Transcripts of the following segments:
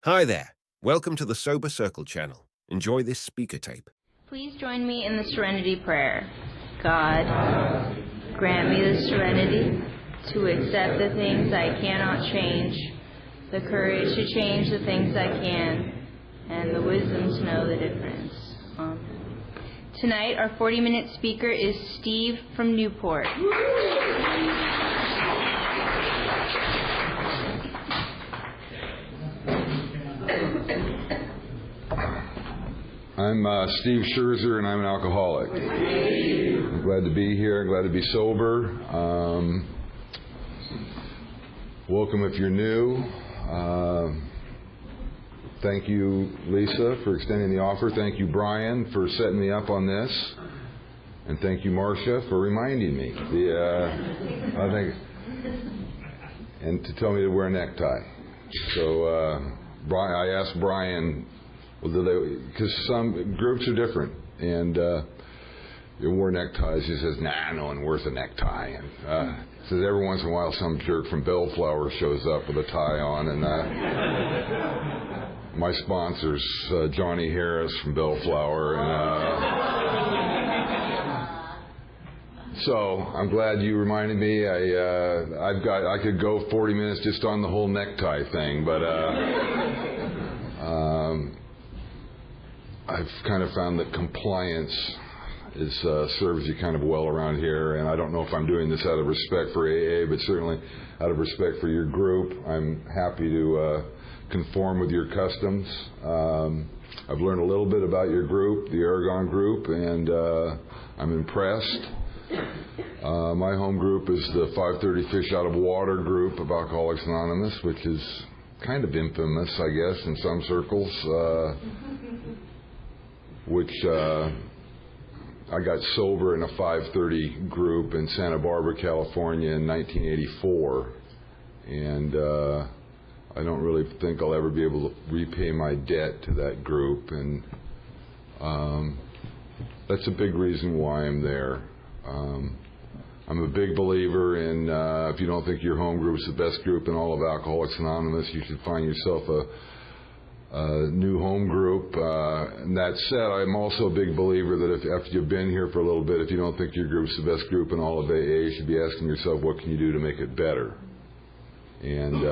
Hi there. Welcome to the SoberCircle channel. Enjoy this speaker tape. Please join me in the Serenity Prayer. God, grant me the serenity to accept the things I cannot change, the courage to change the things I can, and the wisdom to know the difference. Tonight, our 40-minute speaker is Steve from Newport. I'm Steve Scherzer, and I'm an alcoholic. I'm glad to be here. I'm glad to be sober. Welcome if you're new. Thank you, Lisa, for extending the offer. Thank you, Brian, for setting me up on this. And thank you, Marcia, for reminding me. And to tell me to wear a necktie. So I asked Brian, because some groups are different, and you wore neckties. He says, "Nah, no one wears a necktie." And says every once in a while some jerk from Bellflower shows up with a tie on, and my sponsor's Johnny Harris from Bellflower, and so I'm glad you reminded me. I could go 40 minutes just on the whole necktie thing, but I've kind of found that compliance serves you kind of well around here, and I don't know if I'm doing this out of respect for AA, but certainly out of respect for your group. I'm happy to conform with your customs. I've learned a little bit about your group, the Aragon group, and I'm impressed. My home group is the 530 Fish Out of Water group of Alcoholics Anonymous, which is kind of infamous, I guess, in some circles. Which I got sober in a 530 group in Santa Barbara, California in 1984. And I don't really think I'll ever be able to repay my debt to that group. And that's a big reason why I'm there. I'm a big believer in if you don't think your home group is the best group in all of Alcoholics Anonymous, you should find yourself a new home group. And that said, I'm also a big believer that if after you've been here for a little bit, if you don't think your group's the best group in all of AA, you should be asking yourself, what can you do to make it better? And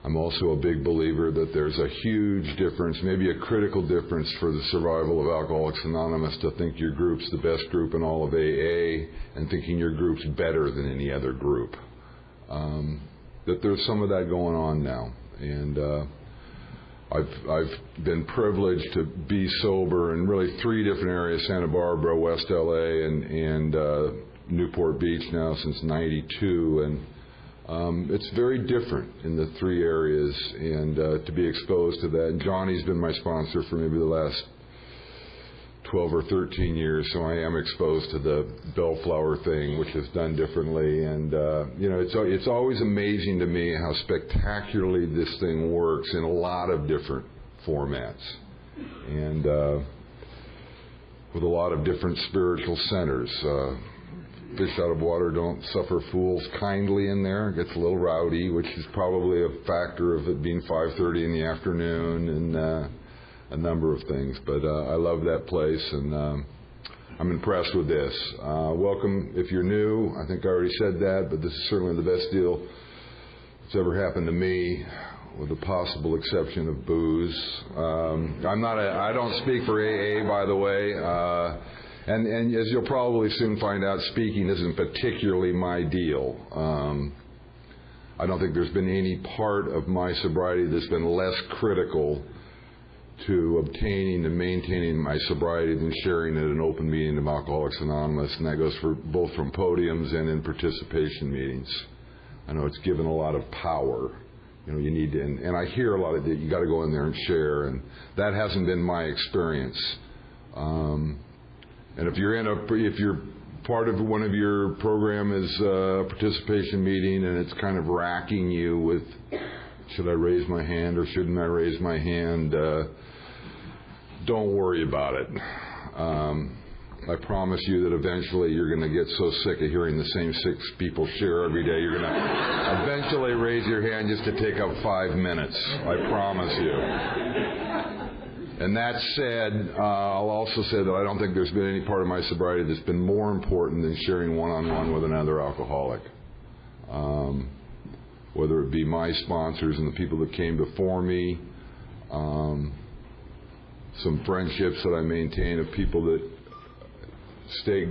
I'm also a big believer that there's a huge difference, maybe a critical difference for the survival of Alcoholics Anonymous to think your group's the best group in all of AA and thinking your group's better than any other group. That there's some of that going on now. And I've been privileged to be sober in really 3 different areas: Santa Barbara, West LA, and Newport Beach now since '92. And it's very different in the 3 areas, and to be exposed to that. And Johnny's been my sponsor for maybe the last 12 or 13 years, so I am exposed to the Bellflower thing, which is done differently. And it's always amazing to me how spectacularly this thing works in a lot of different formats, and with a lot of different spiritual centers. Fish Out of Water don't suffer fools kindly in there. It gets a little rowdy, which is probably a factor of it being 5:30 in the afternoon, and a number of things, but I love that place, and I'm impressed with this. Welcome if you're new. I think I already said that, but this is certainly the best deal that's ever happened to me, with the possible exception of booze. I don't speak for AA, by the way, and as you'll probably soon find out, speaking isn't particularly my deal. I don't think there's been any part of my sobriety that's been less critical to obtaining and maintaining my sobriety than sharing at an open meeting of Alcoholics Anonymous, and that goes for both from podiums and in participation meetings. I know it's given a lot of power. You need to, and I hear a lot of that. You got to go in there and share, and that hasn't been my experience. And if you're part of one of your program is a participation meeting, and it's kind of racking you with, should I raise my hand or shouldn't I raise my hand? Don't worry about it. I promise you that eventually you're going to get so sick of hearing the same 6 people share every day, you're going to eventually raise your hand just to take up 5 minutes. I promise you. And that said, I'll also say that I don't think there's been any part of my sobriety that's been more important than sharing one-on-one with another alcoholic. Whether it be my sponsors and the people that came before me, some friendships that I maintain of people that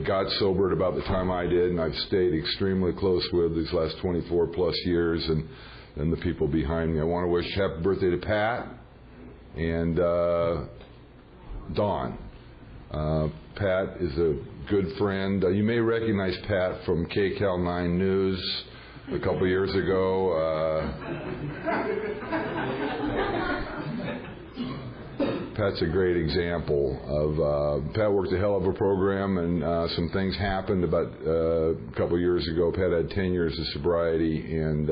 got sober at about the time I did, and I've stayed extremely close with these last 24 plus years, and the people behind me. I want to wish happy birthday to Pat and Dawn. Pat is a good friend. You may recognize Pat from KCAL 9 News a couple years ago. Pat's a great example of, Pat worked a hell of a program, and some things happened about a couple years ago. Pat had 10 years of sobriety, and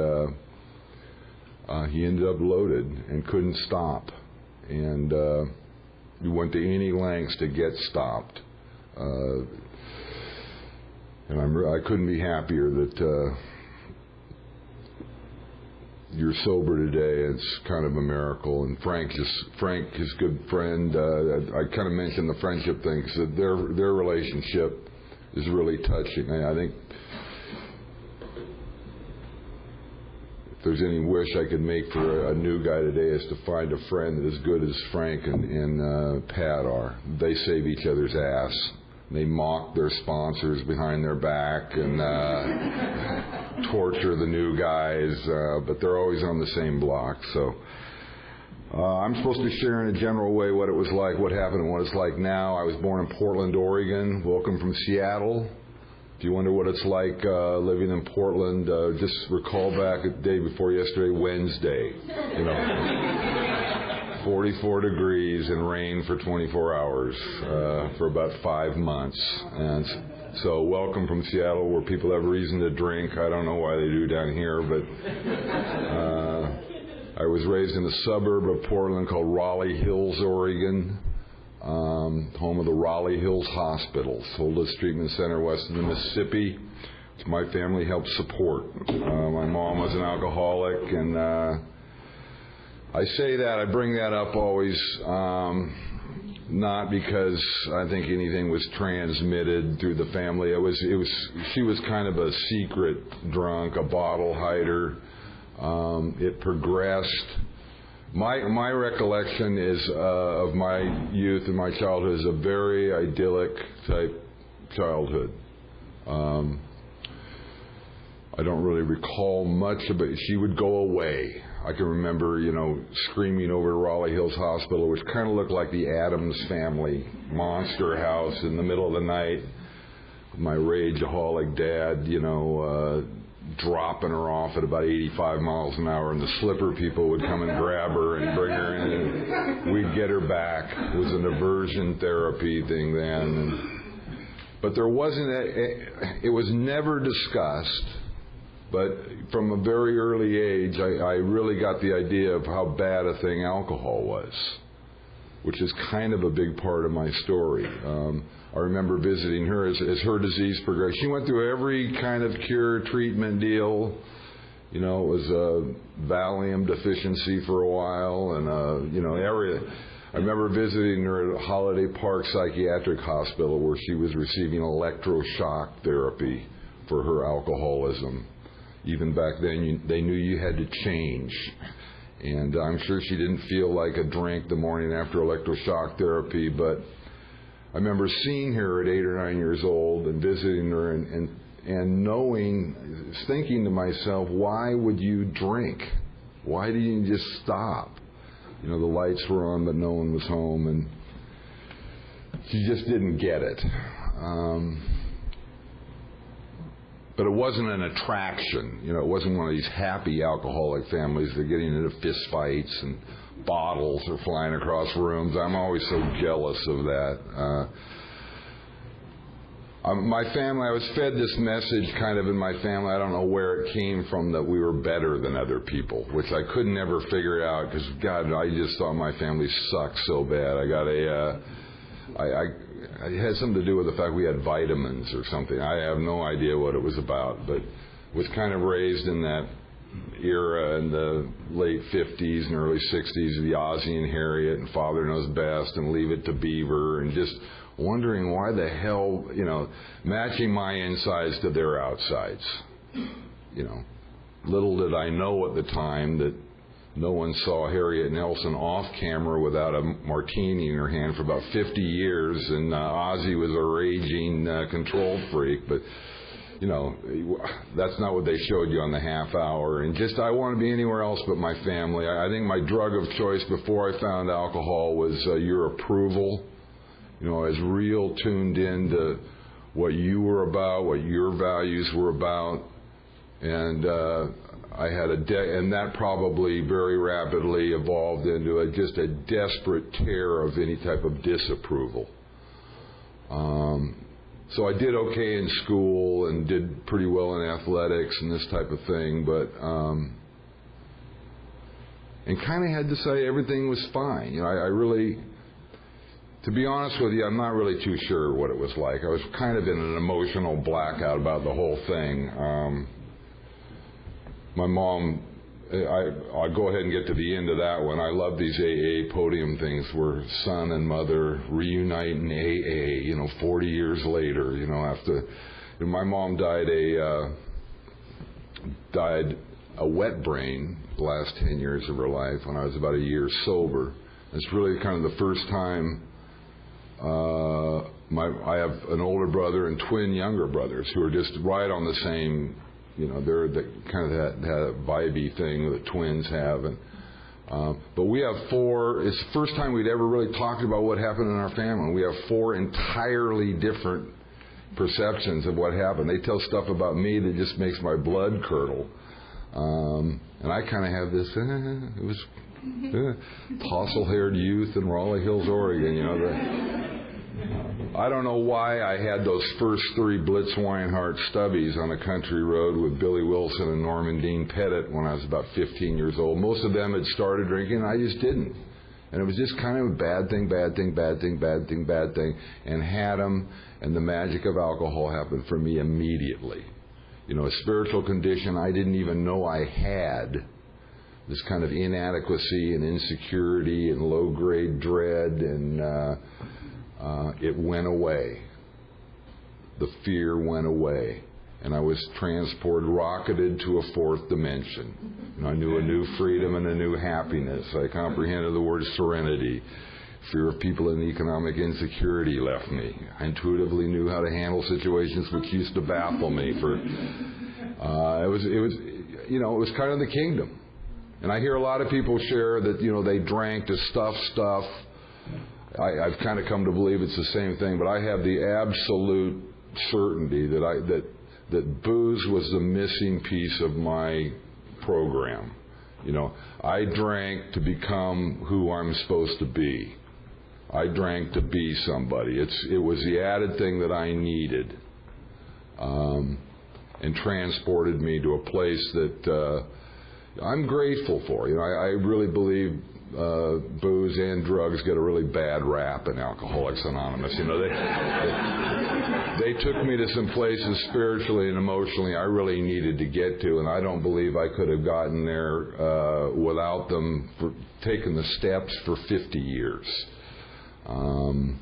he ended up loaded and couldn't stop. And he went to any lengths to get stopped. And I couldn't be happier that you're sober today. It's kind of a miracle. And Frank, his good friend, I kind of mentioned the friendship thing, because their relationship is really touching. I think if there's any wish I could make for a new guy today is to find a friend that is as good as Frank and Pat are. They save each other's ass. They mock their sponsors behind their back and torture the new guys, but they're always on the same block. So I'm supposed to share in a general way what it was like, what happened, and what it's like now. I was born in Portland, Oregon. Welcome from Seattle. If you wonder what it's like living in Portland, just recall back the day before yesterday, Wednesday. 44 degrees and rain for 24 hours for about 5 months. And so welcome from Seattle, where people have reason to drink. I don't know why they do down here, but I was raised in a suburb of Portland called Raleigh Hills, Oregon, home of the Raleigh Hills Hospital, oldest treatment center west of the Mississippi, which my family helped support. My mom was an alcoholic, and I say that, I bring that up always, not because I think anything was transmitted through the family. She was kind of a secret drunk, a bottle hider. It progressed. My recollection is of my youth and my childhood is a very idyllic type childhood. I don't really recall much of it. She would go away. I can remember, screaming over to Raleigh Hills Hospital, which kind of looked like the Addams Family monster house in the middle of the night. My rageaholic dad, dropping her off at about 85 miles an hour, and the slipper people would come and grab her and bring her in, and we'd get her back. It was an aversion therapy thing then. But there wasn't, it was never discussed. But from a very early age, I really got the idea of how bad a thing alcohol was, which is kind of a big part of my story. I remember visiting her as her disease progressed. She went through every kind of cure, treatment deal. It was a Valium deficiency for a while, and I remember visiting her at Holiday Park Psychiatric Hospital, where she was receiving electroshock therapy for her alcoholism. Even back then, they knew you had to change. And I'm sure she didn't feel like a drink the morning after electroshock therapy, but I remember seeing her at 8 or 9 years old and visiting her and knowing, thinking to myself, why would you drink? Why didn't you just stop? The lights were on, but no one was home, and she just didn't get it. But it wasn't an attraction. It wasn't one of these happy alcoholic families that are getting into fist fights and bottles are flying across rooms. I'm always so jealous of that. My family, I was fed this message kind of in my family. I don't know where it came from, that we were better than other people, which I could never figure out because, God, I just thought my family sucked so bad. it had something to do with the fact we had vitamins or something. I have no idea what it was about, but was kind of raised in that era in the late 50s and early 60s, the Ozzie and Harriet and Father Knows Best and Leave It to Beaver, and just wondering why the hell, matching my insides to their outsides. Little did I know at the time that no one saw Harriet Nelson off camera without a martini in her hand for about 50 years, and Ozzie was a raging control freak, but that's not what they showed you on the half hour. And just, I want to be anywhere else but my family. I think my drug of choice before I found alcohol was your approval. I was real tuned in to what you were about, what your values were about. And I had and that probably very rapidly evolved into just a desperate terror of any type of disapproval. So I did okay in school and did pretty well in athletics and this type of thing, but and kind of had to say everything was fine. I really, to be honest with you, I'm not really too sure what it was like. I was kind of in an emotional blackout about the whole thing. My mom, I'll go ahead and get to the end of that one. I love these AA podium things where son and mother reunite in AA, 40 years later, after my mom died a wet brain the last 10 years of her life when I was about a year sober. It's really kind of the first time I have an older brother and twin younger brothers who are just right on the same. They're kind of that vibey thing that twins have. But we have four. It's the first time we'd ever really talked about what happened in our family. We have four entirely different perceptions of what happened. They tell stuff about me that just makes my blood curdle. And I kind of have this, it was tousle-haired youth in Raleigh Hills, Oregon, I don't know why I had those first three Blitz Weinhardt stubbies on a country road with Billy Wilson and Norman Dean Pettit when I was about 15 years old. Most of them had started drinking, and I just didn't. And it was just kind of a bad thing, and had them, and the magic of alcohol happened for me immediately. A spiritual condition I didn't even know I had. This kind of inadequacy and insecurity and low-grade dread, and it went away. The fear went away. And I was transported, rocketed to a fourth dimension. I knew a new freedom and a new happiness. I comprehended the word serenity. Fear of people in economic insecurity left me. I intuitively knew how to handle situations which used to baffle me. It was kind of the kingdom. And I hear a lot of people share that, they drank to stuff. I've kind of come to believe it's the same thing, but I have the absolute certainty that booze was the missing piece of my program. I drank to become who I'm supposed to be. I drank to be somebody. It was the added thing that I needed, and transported me to a place that I'm grateful for. I really believe booze and drugs get a really bad rap in Alcoholics Anonymous. They took me to some places spiritually and emotionally I really needed to get to, and I don't believe I could have gotten there without them for taking the steps for 50 years. And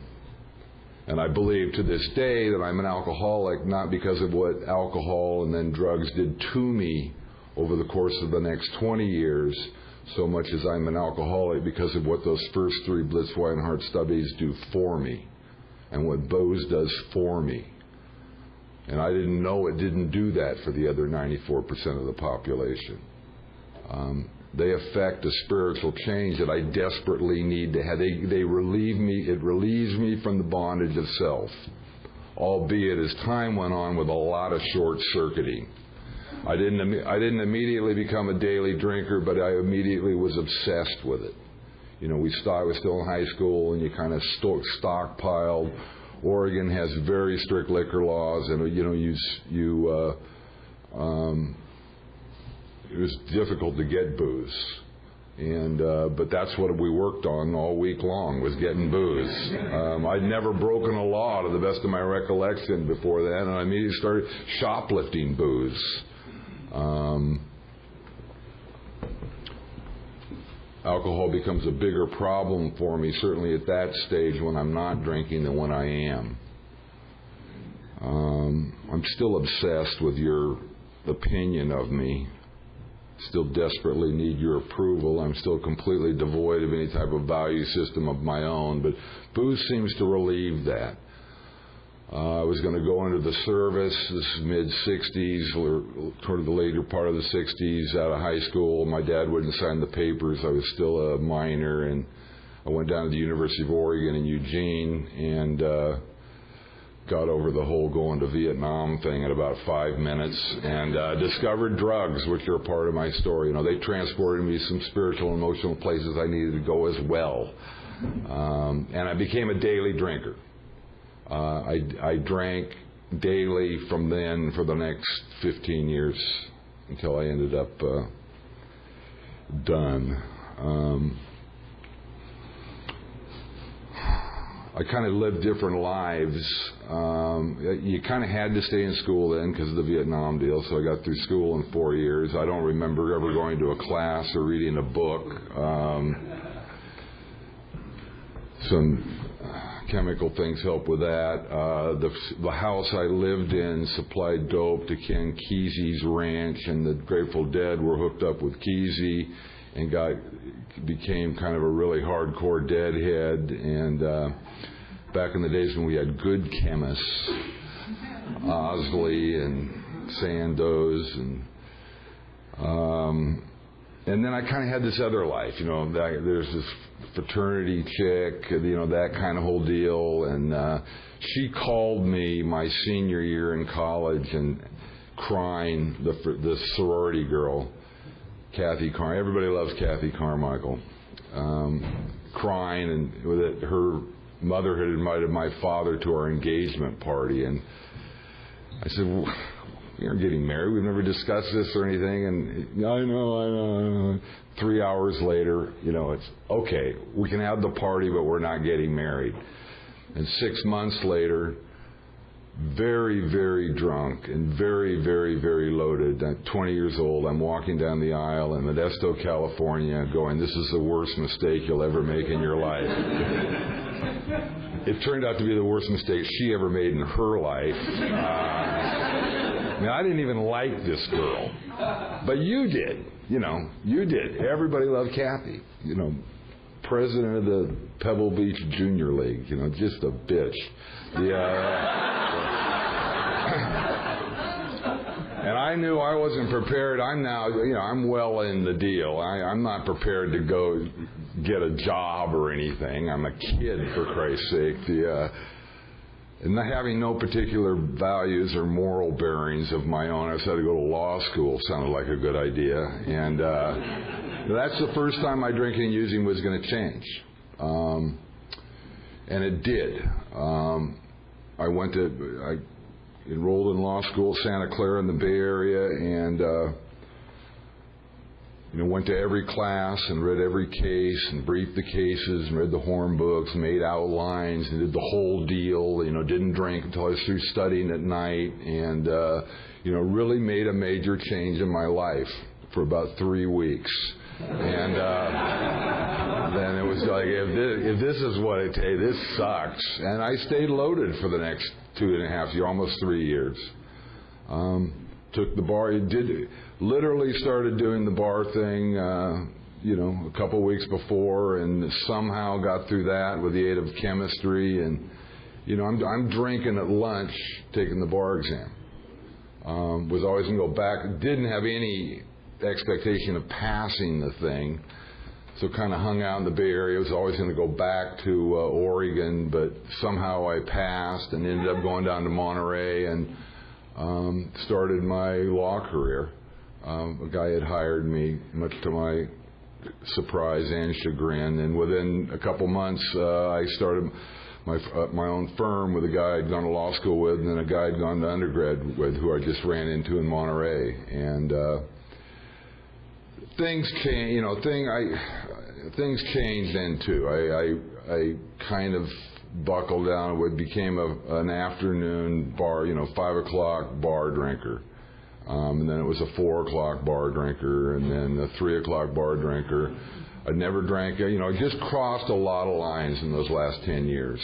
I believe to this day that I'm an alcoholic not because of what alcohol and then drugs did to me over the course of the next 20 years, so much as I'm an alcoholic because of what those first three Blitz Weinhardt stubbies do for me and what booze does for me. And I didn't know it didn't do that for the other 94% of the population. They affect a spiritual change that I desperately need to have. They relieve me. It relieves me from the bondage of self, albeit as time went on with a lot of short-circuiting. I didn't immediately become a daily drinker, but I immediately was obsessed with it. I was still in high school, and you kind of stockpiled. Oregon has very strict liquor laws, and it was difficult to get booze. But that's what we worked on all week long, was getting booze. I'd never broken a law, to the best of my recollection, before that, and I immediately started shoplifting booze. Alcohol becomes a bigger problem for me, certainly at that stage when I'm not drinking, than when I am. I'm still obsessed with your opinion of me. Still desperately need your approval. I'm still completely devoid of any type of value system of my own, but booze seems to relieve that. I was going to go into the service, this is mid-60s, or toward the later part of the 60s, out of high school. My dad wouldn't sign the papers. I was still a minor, and I went down to the University of Oregon in Eugene and got over the whole going to Vietnam thing in about 5 minutes, and discovered drugs, which are a part of my story. You know, they transported me to some spiritual and emotional places I needed to go as well. And I became a daily drinker. I drank daily from then for the next 15 years until I ended up done. I kind of lived different lives. You kind of had to stay in school then because of the Vietnam deal, so I got through school in 4 years. I don't remember ever going to a class or reading a book. Some chemical things help with that. The house I lived in supplied dope to Ken Kesey's ranch, and the Grateful Dead were hooked up with Kesey and became kind of a really hardcore deadhead. And back in the days when we had good chemists, Osley and Sandoz, and then I kind of had this other life, you know. There's this fraternity chick, you know, that kind of whole deal. And she called me my senior year in college and crying, the sorority girl, Kathy Carmichael. Everybody loves Kathy Carmichael. Crying, and with it, her mother had invited my father to our engagement party, and I said, well, we aren't getting married. We've never discussed this or anything. And I know. 3 hours later, you know, it's okay. We can have the party, but we're not getting married. And 6 months later, very, very drunk and very, very, very loaded. At 20 years old, I'm walking down the aisle in Modesto, California, going, "This is the worst mistake you'll ever make in your life." It turned out to be the worst mistake she ever made in her life. Now, I didn't even like this girl, but you did. You know, you did. Everybody loved Kathy. You know, president of the Pebble Beach Junior League. You know, just a bitch. And I knew I wasn't prepared. I'm now, you know, I'm well in the deal. I'm not prepared to go get a job or anything. I'm a kid, for Christ's sake. And having no particular values or moral bearings of my own, I decided to go to law school. Sounded like a good idea. And that's the first time my drinking and using was going to change. And it did. I enrolled in law school, Santa Clara in the Bay Area, and went to every class and read every case and briefed the cases and read the horn books, made outlines and did the whole deal. Didn't drink until I was through studying at night, and really made a major change in my life for about 3 weeks. And then it was like, if this is what it takes, this sucks. And I stayed loaded for the next 2.5 years, almost 3 years. Took the bar, literally started doing the bar thing, a couple weeks before, and somehow got through that with the aid of chemistry. And, I'm drinking at lunch, taking the bar exam. Was always going to go back, didn't have any expectation of passing the thing, so kind of hung out in the Bay Area. Was always going to go back to Oregon, but somehow I passed and ended up going down to Monterey and started my law career. A guy had hired me, much to my surprise and chagrin, and within a couple months I started my own firm with a guy I'd gone to law school with, and then a guy I'd gone to undergrad with, who I just ran into in Monterey. And things change. Things changed then too. I kind of buckled down. It became an afternoon bar, 5 o'clock bar drinker. And then it was a 4 o'clock bar drinker, and then a 3 o'clock bar drinker. I never drank, I just crossed a lot of lines in those last 10 years.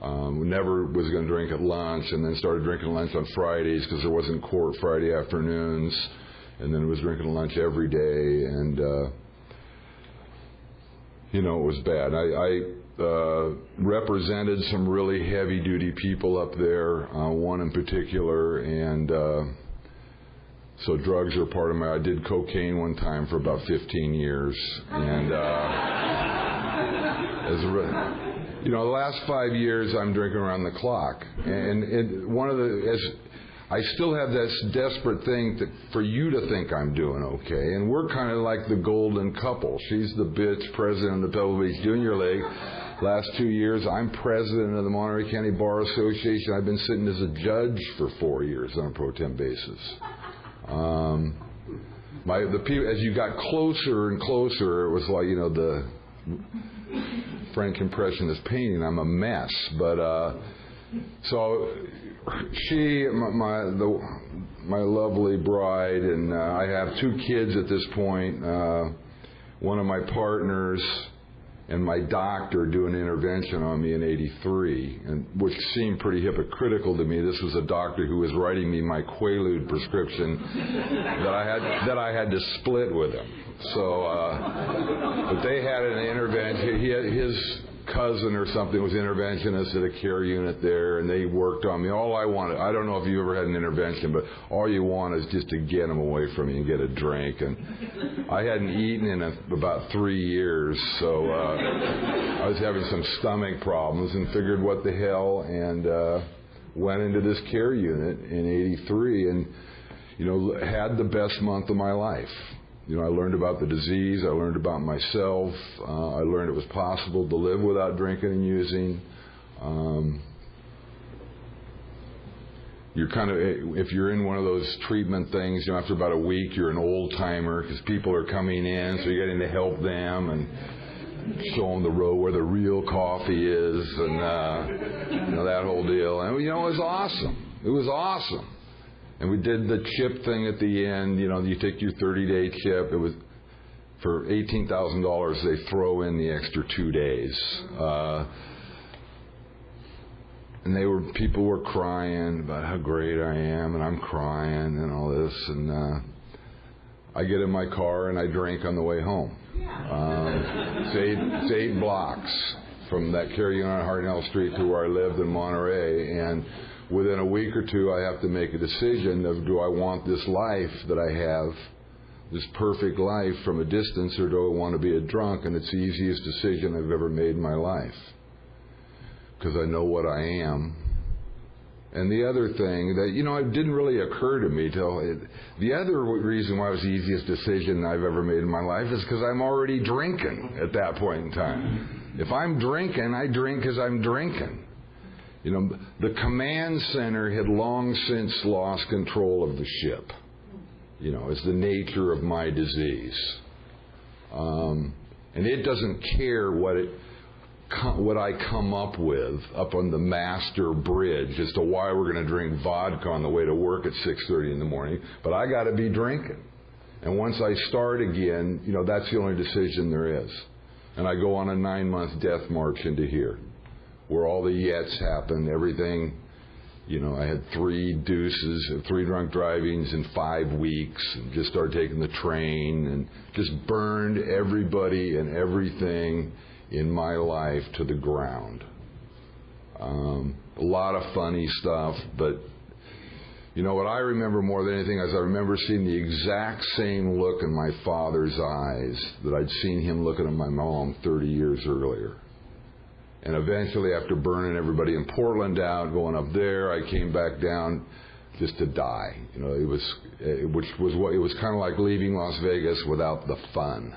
Never was going to drink at lunch, and then started drinking lunch on Fridays because there wasn't court Friday afternoons, and then was drinking lunch every day, and, it was bad. I represented some really heavy-duty people up there, one in particular, and so drugs are part of I did cocaine one time for about 15 years, and the last 5 years I'm drinking around the clock, and I still have this desperate thing for you to think I'm doing okay, and we're kind of like the golden couple. She's the bitch president of the Pebble Beach Junior League. Last 2 years, I'm president of the Monterey County Bar Association. I've been sitting as a judge for 4 years on a pro tem basis. The people, as you got closer and closer, it was like, the Frank Impressionist painting, I'm a mess. But, so she, my lovely bride, and I have 2 kids at this point. One of my partners and my doctor do an intervention on me in '83, and which seemed pretty hypocritical to me. This was a doctor who was writing me my Quaalude prescription that I had to split with him. So, but they had an intervention. His cousin or something was interventionist at a care unit there, and they worked on me. All I wanted, I don't know if you ever had an intervention, but all you want is just to get them away from you and get a drink. And I hadn't eaten in about 3 years, so I was having some stomach problems and figured what the hell, and went into this care unit in '83 and, had the best month of my life. I learned about the disease. I learned about myself. I learned it was possible to live without drinking and using. You're kind of, if you're in one of those treatment things, after about a week, you're an old timer because people are coming in, so you're getting to help them and show them the road where the real coffee is, and that whole deal. And it was awesome. It was awesome. And we did the chip thing at the end. You take your 30-day chip. It was for $18,000. They throw in the extra 2 days, and people were crying about how great I am, and I'm crying and all this. And I get in my car and I drink on the way home. It's 8 blocks from that care unit on Hartnell Street to where I lived in Monterey, and within a week or 2, I have to make a decision of, do I want this life that I have, this perfect life from a distance, or do I want to be a drunk? And it's the easiest decision I've ever made in my life, because I know what I am. And the other thing that, it didn't really occur to me the other reason why it was the easiest decision I've ever made in my life is because I'm already drinking at that point in time. If I'm drinking, I drink because I'm drinking. The command center had long since lost control of the ship. It's the nature of my disease. And it doesn't care what I come up with up on the master bridge as to why we're going to drink vodka on the way to work at 6:30 in the morning, but I got to be drinking. And once I start again, that's the only decision there is. And I go on a 9-month death march into here, where all the yets happen, everything. I had 3 deuces, 3 drunk drivings in 5 weeks, and just started taking the train, and just burned everybody and everything in my life to the ground. A lot of funny stuff, but what I remember more than anything is I remember seeing the exact same look in my father's eyes that I'd seen him looking at my mom 30 years earlier. And eventually, after burning everybody in Portland out, going up there, I came back down just to die. It was kind of like leaving Las Vegas without the fun.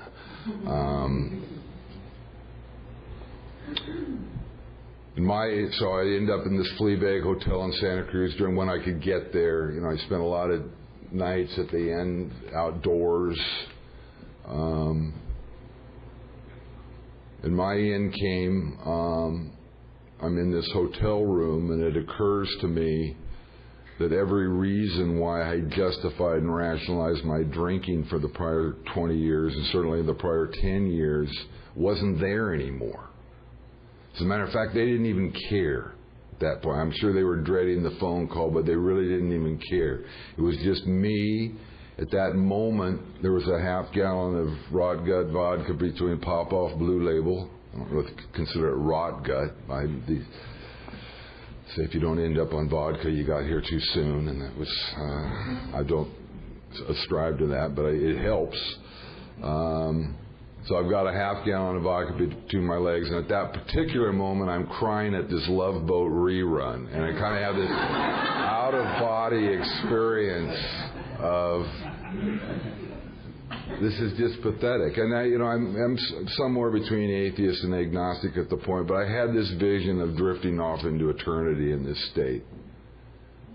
So I ended up in this flea bag hotel in Santa Cruz during when I could get there. I spent a lot of nights at the end outdoors, And my end came, I'm in this hotel room, and it occurs to me that every reason why I justified and rationalized my drinking for the prior 20 years, and certainly the prior 10 years, wasn't there anymore. As a matter of fact, they didn't even care at that point. I'm sure they were dreading the phone call, but they really didn't even care. It was just me. At that moment, there was a half gallon of rot gut vodka between Pop-Off Blue Label. I don't really consider it rot gut. Say if you don't end up on vodka, you got here too soon, and that was, I don't ascribe to that, but it helps. So I've got a half gallon of vodka between my legs, and at that particular moment, I'm crying at this Love Boat rerun, and I kind of have this out-of-body experience of, this is just pathetic. And I'm somewhere between atheist and agnostic at the point, but I had this vision of drifting off into eternity in this state.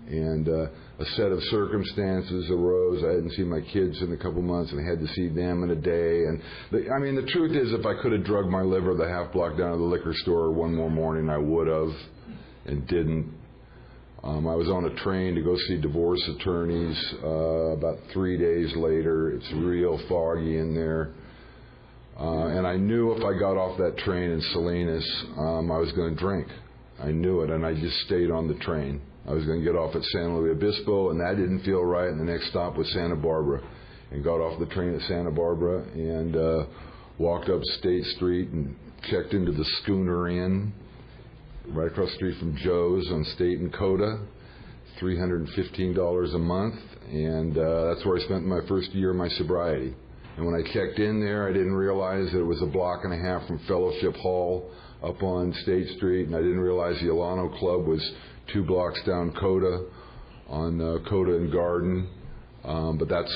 And a set of circumstances arose. I hadn't seen my kids in a couple months, and I had to see them in a day. And the truth is, if I could have drugged my liver the half block down to the liquor store one more morning, I would have, and didn't. I was on a train to go see divorce attorneys about 3 days later. It's real foggy in there. And I knew if I got off that train in Salinas, I was going to drink. I knew it, and I just stayed on the train. I was going to get off at San Luis Obispo, and that didn't feel right, and the next stop was Santa Barbara. And got off the train at Santa Barbara and walked up State Street and checked into the Schooner Inn, right across the street from Joe's on State and Coda, $315 a month, and that's where I spent my first year of my sobriety. And when I checked in there, I didn't realize that it was a block and a half from Fellowship Hall up on State Street, and I didn't realize the Alano Club was 2 blocks down Coda on Coda and Garden. But that's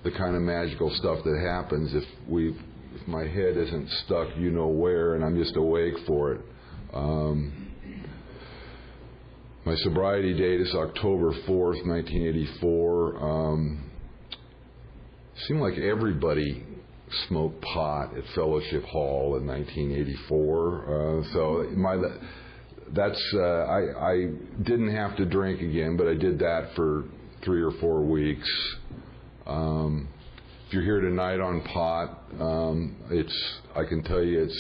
the kind of magical stuff that happens if my head isn't stuck you know where, and I'm just awake for it. My sobriety date is October 4th, 1984. Seemed like everybody smoked pot at Fellowship Hall in 1984. I didn't have to drink again, but I did that for 3 or 4 weeks. If you're here tonight on pot, I can tell you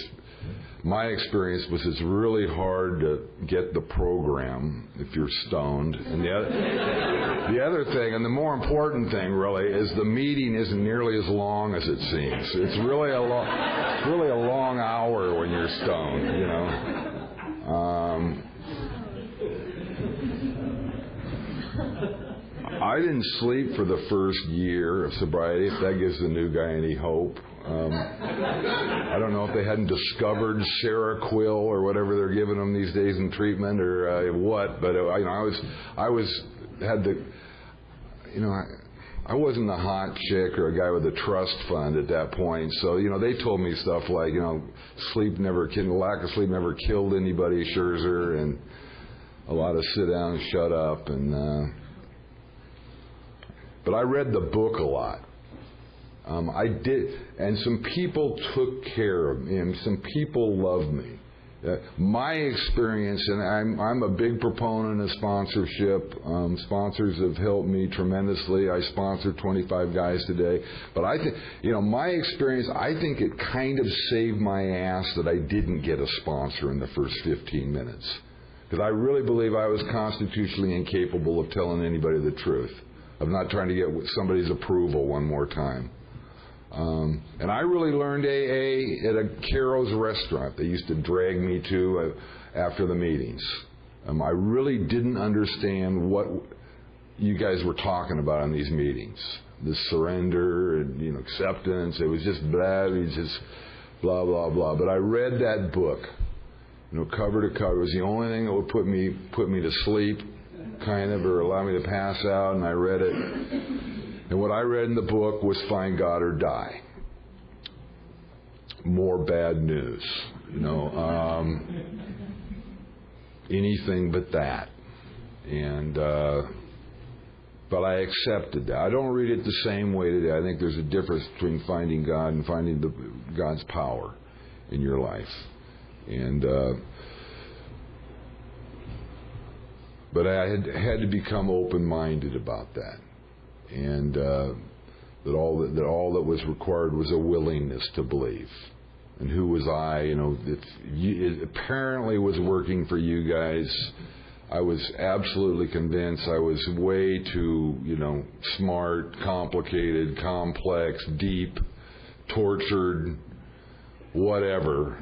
my experience was it's really hard to get the program if you're stoned. And the other thing, and the more important thing really, is the meeting isn't nearly as long as it seems. It's really a long hour when you're stoned, you know. I didn't sleep for the first year of sobriety, if that gives the new guy any hope. I don't know if they hadn't discovered Seroquel or whatever they're giving them these days in treatment or what, but I wasn't a hot chick or a guy with a trust fund at that point, so they told me stuff like lack of sleep never killed anybody, Scherzer, and a lot of sit down and shut up, and but I read the book a lot. I did, and some people took care of me, and some people loved me. My experience, and I'm a big proponent of sponsorship. Sponsors have helped me tremendously. I sponsor 25 guys today. But I think, my experience, I think it kind of saved my ass that I didn't get a sponsor in the first 15 minutes. Because I really believe I was constitutionally incapable of telling anybody the truth, of not trying to get somebody's approval one more time. And I really learned AA at a Caro's restaurant they used to drag me to after the meetings. I really didn't understand what you guys were talking about in these meetings. The surrender and acceptance. It was just blah, blah, blah. But I read that book, cover to cover. It was the only thing that would put me to sleep, kind of, or allow me to pass out. And I read it. And what I read in the book was Find God or Die. More bad news. Anything but that. And But I accepted that. I don't read it the same way today. I think there's a difference between finding God and finding God's power in your life. And but I had to become open-minded about that, and that all that was required was a willingness to believe. And who was I? If it apparently was working for you guys. I was absolutely convinced I was way too, smart, complicated, complex, deep, tortured, whatever.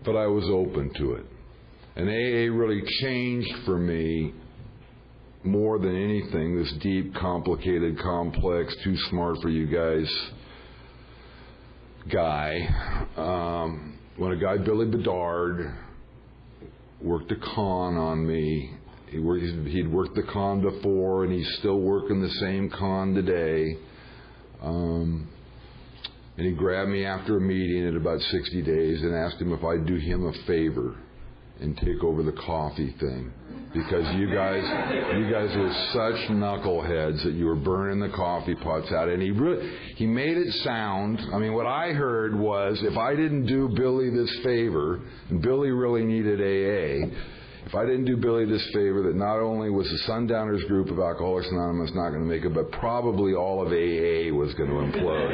But I was open to it. And AA really changed for me more than anything, this deep, complicated, complex, too smart for you guys guy. When a guy, Billy Bedard, worked a con on me, he'd worked the con before, and he's still working the same con today. And he grabbed me after a meeting at about 60 days and asked him if I'd do him a favor and take over the coffee thing. Because you guys were such knuckleheads that you were burning the coffee pots out. And he made it sound, what I heard was, if I didn't do Billy this favor, and Billy really needed AA, if I didn't do Billy this favor, that not only was the Sundowners group of Alcoholics Anonymous not going to make it, but probably all of AA was going to implode.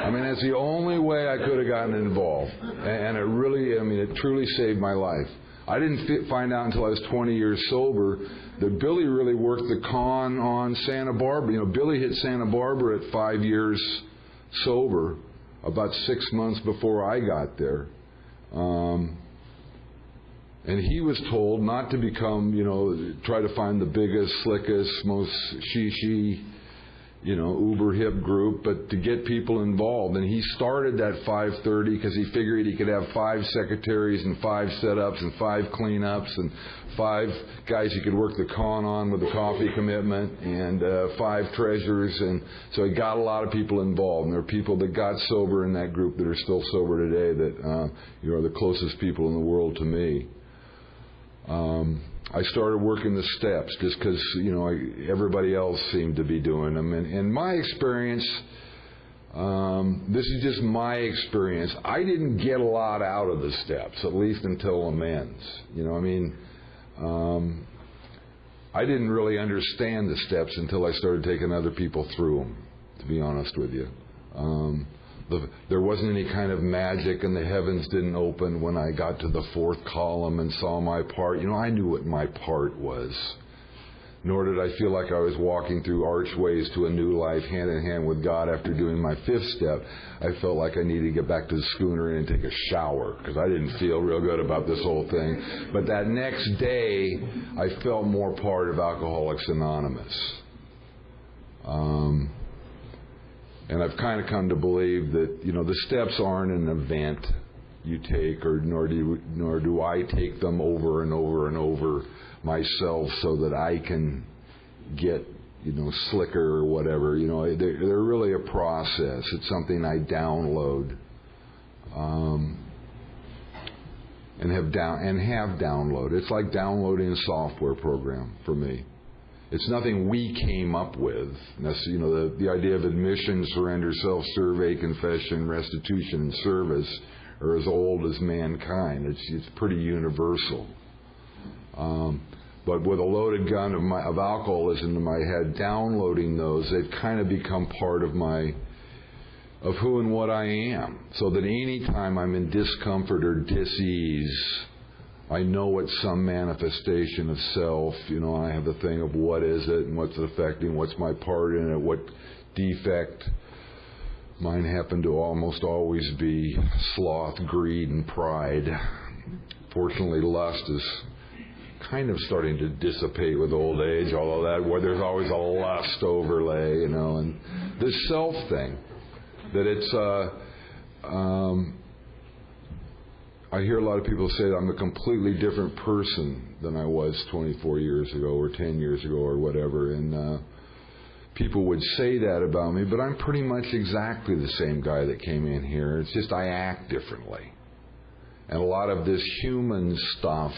And that's the only way I could have gotten involved. And it truly saved my life. I didn't find out until I was 20 years sober that Billy really worked the con on Santa Barbara. Billy hit Santa Barbara at 5 years sober, about 6 months before I got there. And he was told not to become, try to find the biggest, slickest, most she, uber hip group, but to get people involved. And he started that 5:30 because he figured he could have 5 secretaries and 5 setups and 5 cleanups and 5 guys he could work the con on with the coffee commitment and 5 treasurers. And so he got a lot of people involved. And there are people that got sober in that group that are still sober today that are the closest people in the world to me. I started working the steps just because, everybody else seemed to be doing them. And in my experience, this is just my experience, I didn't get a lot out of the steps, at least until amends. I didn't really understand the steps until I started taking other people through them, to be honest with you. There wasn't any kind of magic, and the heavens didn't open when I got to the 4th column and saw my part. I knew what my part was. Nor did I feel like I was walking through archways to a new life hand in hand with God after doing my 5th step. I felt like I needed to get back to the schooner and take a shower because I didn't feel real good about this whole thing. But that next day, I felt more part of Alcoholics Anonymous. And I've kind of come to believe that, the steps aren't an event you take, nor do I take them over and over and over myself so that I can get, slicker or whatever. They're really a process. It's something I download and have downloaded. It's like downloading a software program for me. It's nothing we came up with. That's, the idea of admission, surrender, self-survey, confession, restitution, and service are as old as mankind. It's pretty universal. But with a loaded gun of alcoholism in my head, downloading those, they've kind of become part of who and what I am. So that any time I'm in discomfort or dis-ease, I know it's some manifestation of self. I have the thing of what is it and what's it affecting, what's my part in it, what defect. Mine happen to almost always be sloth, greed, and pride. Fortunately, lust is kind of starting to dissipate with old age, although there's always a lust overlay, and this self thing, that it's I hear a lot of people say that I'm a completely different person than I was 24 years ago or 10 years ago or whatever. And people would say that about me, but I'm pretty much exactly the same guy that came in here. It's just I act differently. And a lot of this human stuff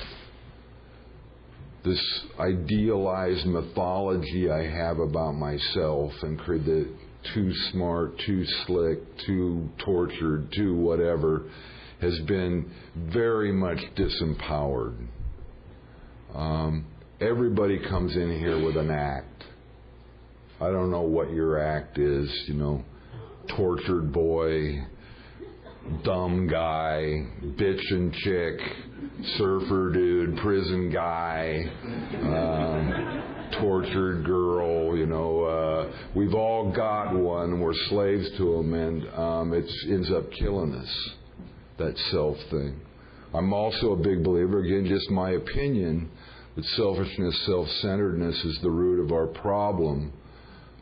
this idealized mythology I have about myself and create the too smart, too slick, too tortured, too whatever, has been very much disempowered. Everybody comes in here with an act. I don't know what your act is, tortured boy, dumb guy, bitchin' chick, surfer dude, prison guy, tortured girl, we've all got one. We're slaves to them, and it ends up killing us, that self thing. I'm also a big believer, again, just my opinion, that selfishness, self-centeredness is the root of our problem.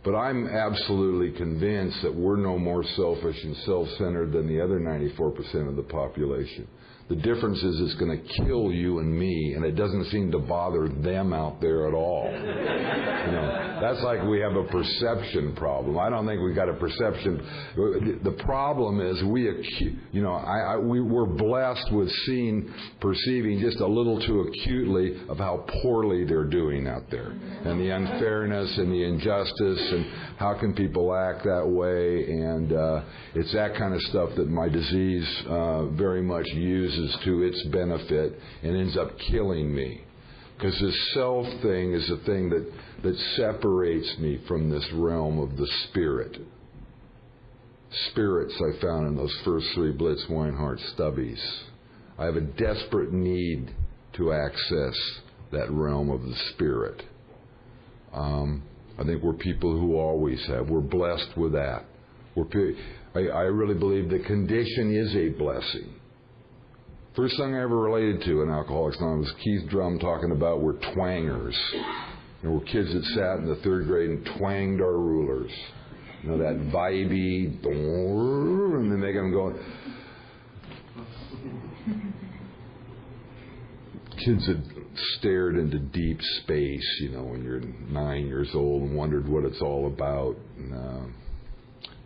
But I'm absolutely convinced that we're no more selfish and self-centered than the other 94% of the population. The difference is it's going to kill you and me, and it doesn't seem to bother them out there at all. That's like we have a perception problem. I don't think we got a perception. The problem is we're blessed with perceiving just a little too acutely of how poorly they're doing out there, and the unfairness and the injustice, and how can people act that way, and it's that kind of stuff that my disease very much uses to its benefit and ends up killing me. Because this self thing is a thing that separates me from this realm of the spirit. Spirits I found in those first 3 Blitz Weinhardt stubbies. I have a desperate need to access that realm of the spirit. I think we're people who always have. We're blessed with that. I really believe the condition is a blessing. First thing I ever related to in Alcoholics Anonymous was Keith Drum talking about we're twangers. We're kids that sat in the 3rd grade and twanged our rulers. That vibey, and then make them go. Kids that stared into deep space, when you're 9 years old and wondered what it's all about.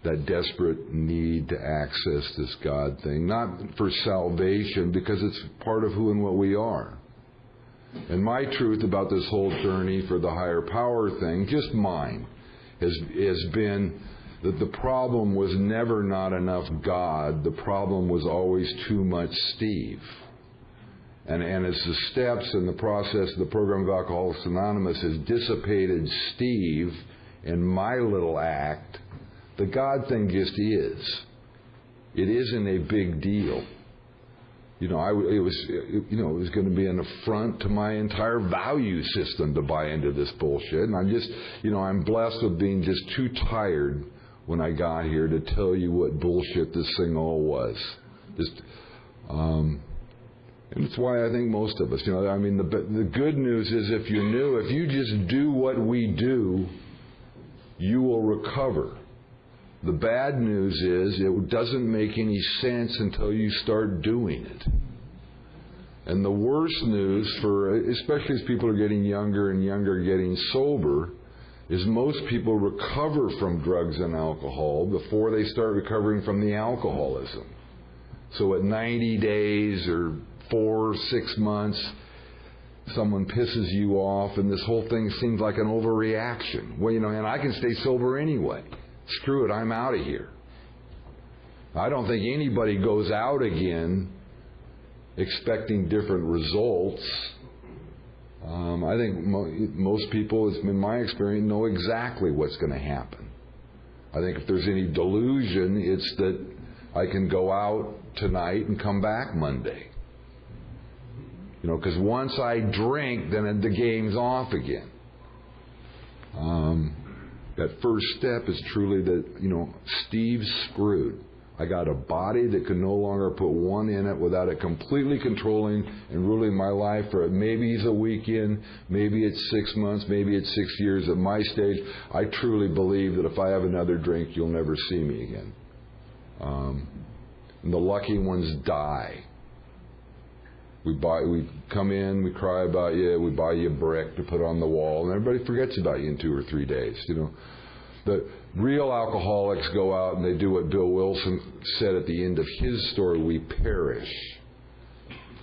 That desperate need to access this God thing, not for salvation, because it's part of who and what we are. And my truth about this whole journey for the higher power thing, just mine, has been that the problem was never not enough God. The problem was always too much Steve. And as the steps and the process of the program of Alcoholics Anonymous has dissipated Steve and my little act, the God thing just is. It isn't a big deal. It was going to be an affront to my entire value system to buy into this bullshit. And I'm blessed with being just too tired when I got here to tell you what bullshit this thing all was. And it's why I think most of us, the good news is if you just do what we do, you will recover. The bad news is it doesn't make any sense until you start doing it. And the worst news especially as people are getting younger and younger, getting sober, is most people recover from drugs and alcohol before they start recovering from the alcoholism. So at 90 days or 4 or 6 months, someone pisses you off and this whole thing seems like an overreaction. Well, and I can stay sober anyway. Screw it, I'm out of here. I don't think anybody goes out again expecting different results. I think most people, it's been my experience, know exactly what's going to happen. I think if there's any delusion, it's that I can go out tonight and come back Monday. Because once I drink, then the game's off again. That first step is truly that, Steve's screwed. I got a body that can no longer put one in it without it completely controlling and ruling my life for maybe it's a weekend, maybe it's 6 months, maybe it's 6 years. At my stage, I truly believe that if I have another drink, you'll never see me again. And the lucky ones die. We come in, we cry about you, we buy you a brick to put on the wall, and everybody forgets about you in 2 or 3 days. The real alcoholics go out and they do what Bill Wilson said at the end of his story: we perish.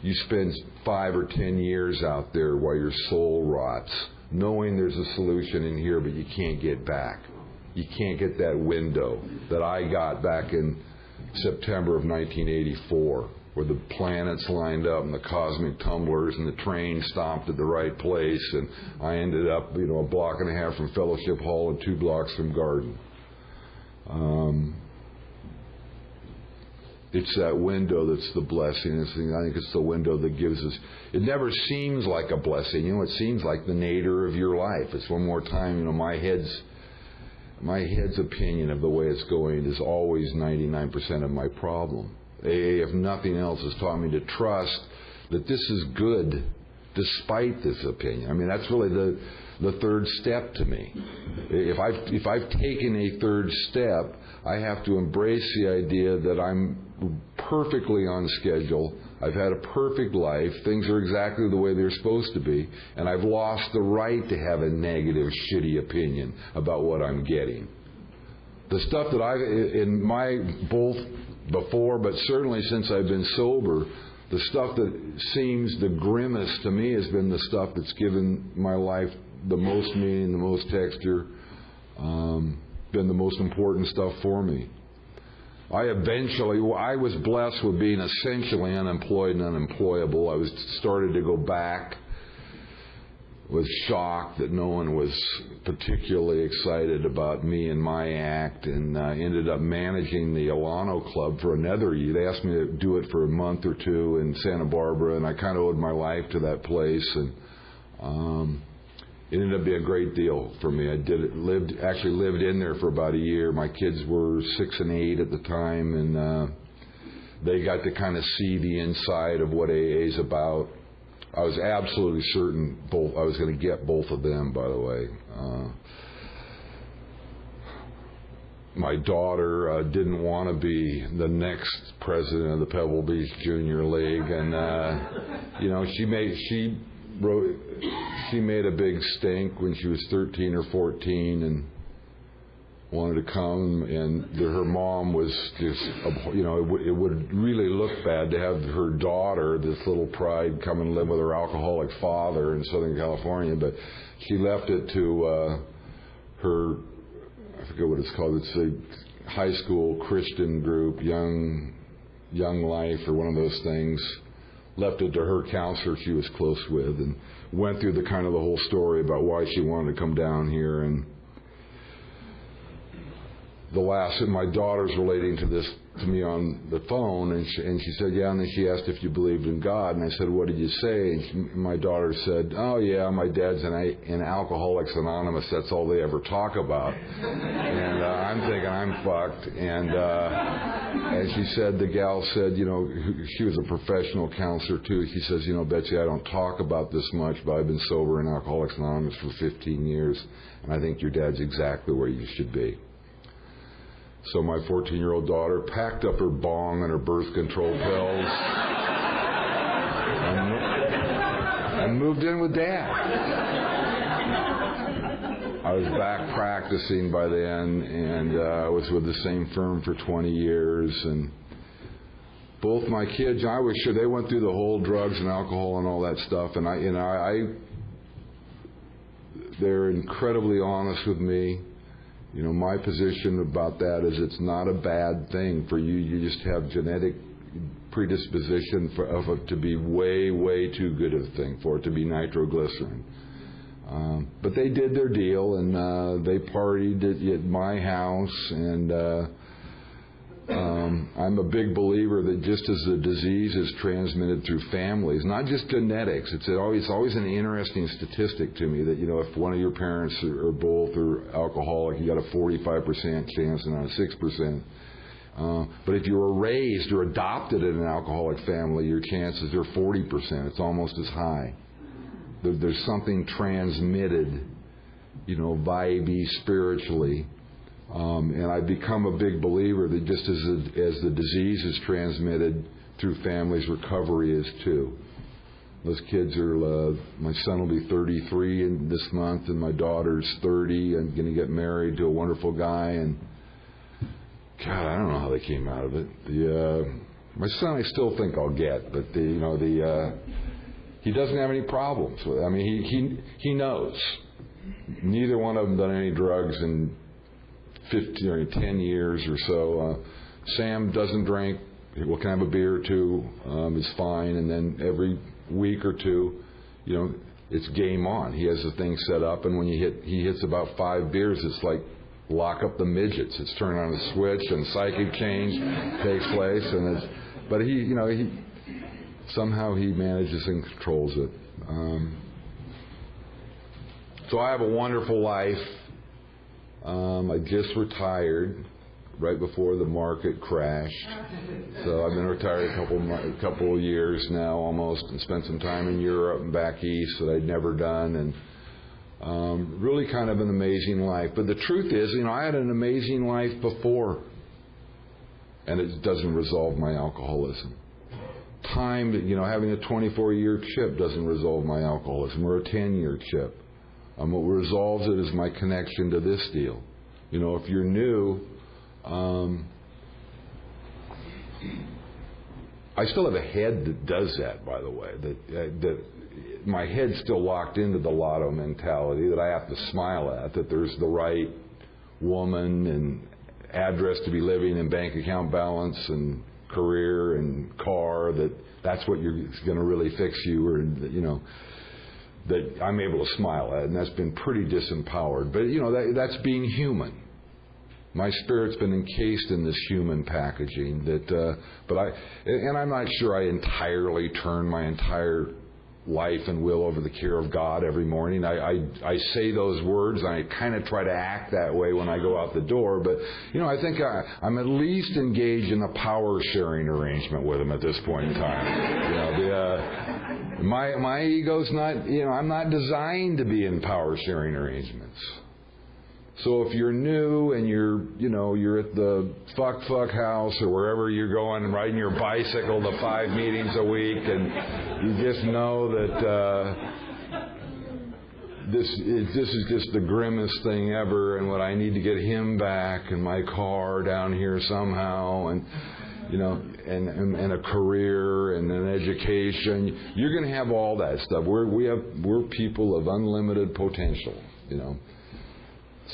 you spend 5 or 10 years out there while your soul rots, knowing there's a solution in here, but you can't get back. You can't get that window that I got back in September of 1984, where the planets lined up and the cosmic tumblers and the train stopped at the right place, and I ended up, a block and a half from Fellowship Hall and 2 blocks from Garden. It's that window that's the blessing. I think it's the window that gives us. It never seems like a blessing. It seems like the nadir of your life. It's one more time. My head's opinion of the way it's going is always 99% of my problem. AA, if nothing else, has taught me to trust that this is good despite this opinion. I mean, that's really the third step to me. If I've taken a third step, I have to embrace the idea that I'm perfectly on schedule. I've had a perfect life. Things are exactly the way they're supposed to be. And I've lost the right to have a negative, shitty opinion about what I'm getting. The stuff that both before, but certainly since I've been sober, the stuff that seems the grimmest to me has been the stuff that's given my life the most meaning, the most texture, been the most important stuff for me. I was blessed with being essentially unemployed and unemployable. I started to go back, was shocked that no one was particularly excited about me and my act, and ended up managing the Alano Club for another year. They asked me to do it for a month or two in Santa Barbara, and I kind of owed my life to that place, and it ended up being a great deal for me. I actually lived in there for about a year. My kids were 6 and 8 at the time, and they got to kind of see the inside of what AA is about. I was absolutely certain I was going to get both of them, by the way. My daughter didn't want to be the next president of the Pebble Beach Junior League, and she made a big stink when she was 13 or 14 and wanted to come, and her mom was just, it would really look bad to have her daughter, this little pride, come and live with her alcoholic father in Southern California, but she left it to her, I forget what it's called, it's a high school Christian group, Young Life or one of those things, left it to her counselor she was close with, and went through the whole story about why she wanted to come down here. And my daughter's relating to this to me on the phone, and she said, yeah, and then she asked if you believed in God, and I said, what did you say? And my daughter said, oh yeah, my dad's in Alcoholics Anonymous, that's all they ever talk about. And I'm thinking I'm fucked, and she said, the gal said, she was a professional counselor too, she says, Betsy, I don't talk about this much, but I've been sober in Alcoholics Anonymous for 15 years, and I think your dad's exactly where you should be. So my 14-year-old daughter packed up her bong and her birth control pills and moved in with Dad. I was back practicing by then, and I was with the same firm for 20 years. And both my kids, I was sure they went through the whole drugs and alcohol and all that stuff, and they're incredibly honest with me. My position about that is it's not a bad thing for you. You just have genetic predisposition of it to be way, way too good of a thing, for it to be nitroglycerin. But they did their deal, and they partied at my house, and I'm a big believer that just as the disease is transmitted through families, not just genetics, it's always an interesting statistic to me that, if one of your parents or both are alcoholic, you got a 45% chance and not a 6%. But if you were raised or adopted in an alcoholic family, your chances are 40%. It's almost as high. There's something transmitted, vibey, spiritually. And I've become a big believer that just as the disease is transmitted through families, recovery is too. Those kids are, my son will be 33 this month, and my daughter's 30 and going to get married to a wonderful guy. And God, I don't know how they came out of it. My son, I still think I'll get, but he doesn't have any problems with it. I mean, he knows. Neither one of them done any drugs in 15 or 10 years or so. Sam doesn't drink. Well, can I have a beer or two? It's fine. And then every week or two, it's game on. He has the thing set up, and when he hits about 5 beers, it's like lock up the midgets. It's turned on a switch, and psychic change takes place. But he somehow he manages and controls it. So I have a wonderful life. I just retired right before the market crashed. So I've been retired a couple of years now almost, and spent some time in Europe and back east that I'd never done, and really kind of an amazing life. But the truth is, I had an amazing life before, and it doesn't resolve my alcoholism. Time, having a 24-year chip doesn't resolve my alcoholism, or a 10-year chip. What resolves it is my connection to this deal. If you're new, I still have a head that does that, by the way. That my head's still locked into the lotto mentality that I have to smile at, that there's the right woman and address to be living and bank account balance and career and car, that's what is going to really fix you, or that I'm able to smile at, and that's been pretty disempowered. But that's being human. My spirit's been encased in this human packaging and I'm not sure I entirely turn my entire life and will over the care of God every morning. I say those words, and I kind of try to act that way when I go out the door, but I think I'm at least engaged in a power sharing arrangement with Him at this point in time. My ego's not, I'm not designed to be in power sharing arrangements. So if you're new and you're at the fuck house or wherever you're going and riding your bicycle to 5 meetings a week, and you just know that this is just the grimmest thing ever, and what I need to get Him back, and my car down here somehow, and and a career and an education, you're going to have all that stuff. We're people of unlimited potential.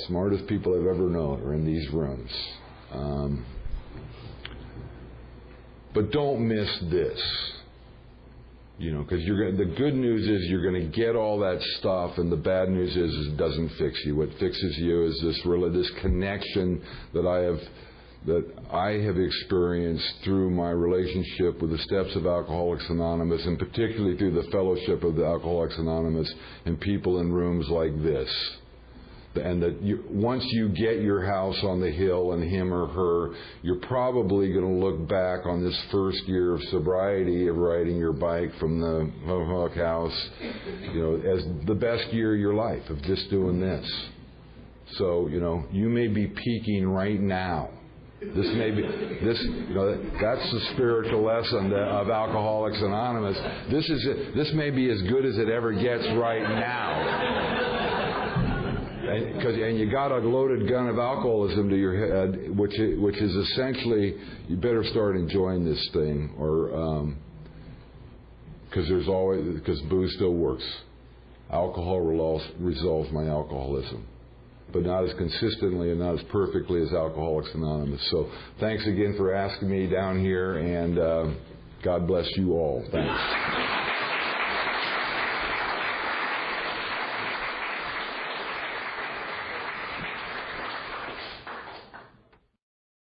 Smartest people I've ever known are in these rooms. But don't miss this. Because the good news is you're going to get all that stuff, and the bad news is it doesn't fix you. What fixes you is this connection that I have experienced through my relationship with the steps of Alcoholics Anonymous, and particularly through the fellowship of the Alcoholics Anonymous and people in rooms like this. And that once you get your house on the hill and him or her, you're probably going to look back on this first year of sobriety, of riding your bike from the house, as the best year of your life, of just doing this. So, you may be peaking right now. That's the spiritual lesson of Alcoholics Anonymous. This may be as good as it ever gets right now. And you got a loaded gun of alcoholism to your head, which is essentially, you better start enjoying this thing, or because booze still works. Alcohol resolves my alcoholism, but not as consistently and not as perfectly as Alcoholics Anonymous. So thanks again for asking me down here, and God bless you all. Thanks.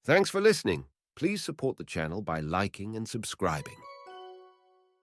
Thanks for listening. Please support the channel by liking and subscribing.